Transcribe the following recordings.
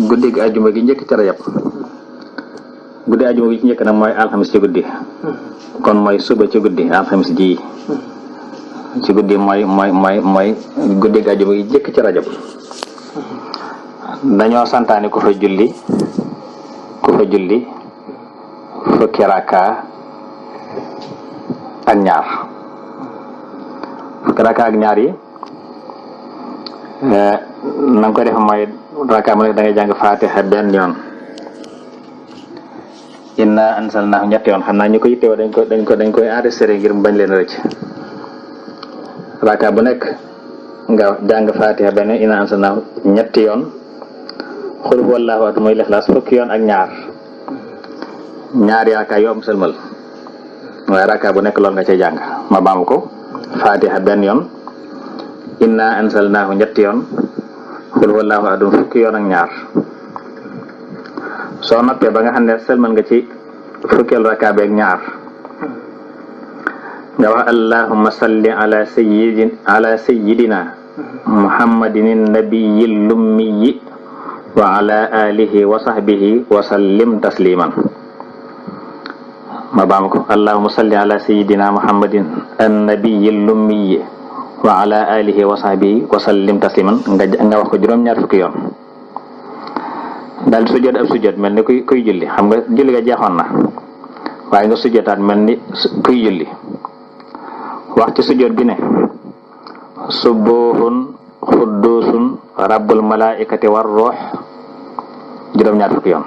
guddi gi àjjuma gi njëkk ci Rajab guddi àjjuma gi ci njëkk nag mooy alxamis ci guddi kon mooy suba ci guddi alxamis ji ci guddi mooy guddi gi àjjuma gi njëkk ci Rajab dañoo santaane ku fa julli fukki rakka ak ñaar yi na nga ko def mooy rakka mu nekk da ngay jàng Fatiha benn yoon inna ansalnaahu ñetti yoon xam naa ñu ko yittewoo dañ koy enregistré ngir bañ leen rëcc rakka bu nekk nga jàng Fatiha benn yoon inna ansalnaahu ñetti yoon xul huwallaahu ahad muy Ixlaas fukki yoon ak ñaari rakka yoo am sëlmal waaye rakka bu nekk loolu nga cay jàng ma baamu ko Fatiha benn yoon inna ansalnaahu ñetti yoon xul huwallaahu ahad fukki yoon ak ñaar soo noppee ba nga xam ne sëlmal nga ci fukkeel rakka beeg ñaar nga wax allahumma salli ala sayyidina muhammadin nabiyil lummiyi wa ala alihi wa sahbihi wa sallim tasliman ma baam ko allahumma salli ala sayyidina muhammadin annabiyil lummiyi wa ala alihi wa sahbihi wa sallim tasliman nga wax ko juróom-ñaar fukki yoon daal di sujjóot ab sujjóot mel ni kuy julli xam nga julli ga jeexoon na waaye nga sujjóotaat mel ni kuy julli wax ci sujjóot bi ne subuhun xuddusun rabbul malaikati war ruux juróom-ñaar fukki yoon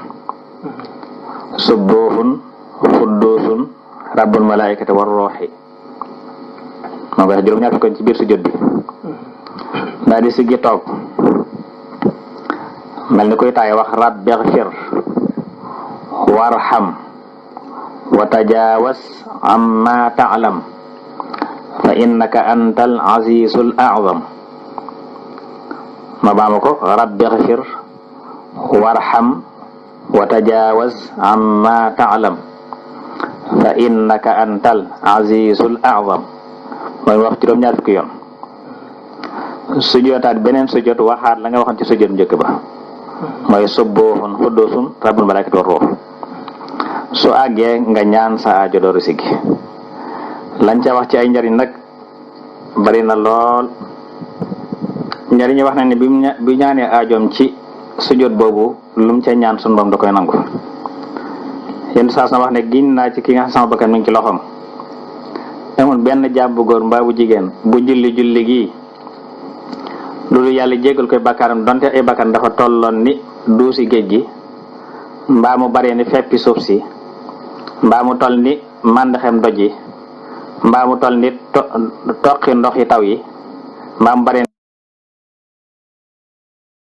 subuhun xuddusun rabbul malaikati war ruuxi moo ko juróom-ñaar fukki yoon ci biir sujjóot bi daal di siggi toog mel ni koy taay wax rabbi xfir warham wa tajawas amma ta'lam fa innaka antal azizul a'zam ma baama ko rabbi xfir warham wa tajawaz amma ta'lam fa innaka antal azizul a'zam mooy wax juróom-ñaar fukki yoon sujjootaat beneen sujjoot waxaat la nga waxoon ci sujjoot njëkk ba mooy subuhun xuddusun rabbul malaikati war ruux su àggee nga ñaan sa aajo dooru siggi lañ ca wax ci ay njariñ nag bari na lool njariñ yi wax na ne bi ñaanee aajoom ci sujjóot boobu lum ca ñaan sun boom da koy nangu yenn saa na wax ne giñ naa ci ki nga xam sama bakkan mi ngi ci loxoom amul benn jaam bu góor mbaa bu jigéen bu julli gi loolu yàlla jégal koy bakkaaram donte ay bakkan dafa tolloon ni duusi géej gi mbaa mu baree ni feppi suuf si mbaa mu toll ni màndaxem doj yi mbaa mu toll ni toqi ndox yi taw yi mbaa mu baree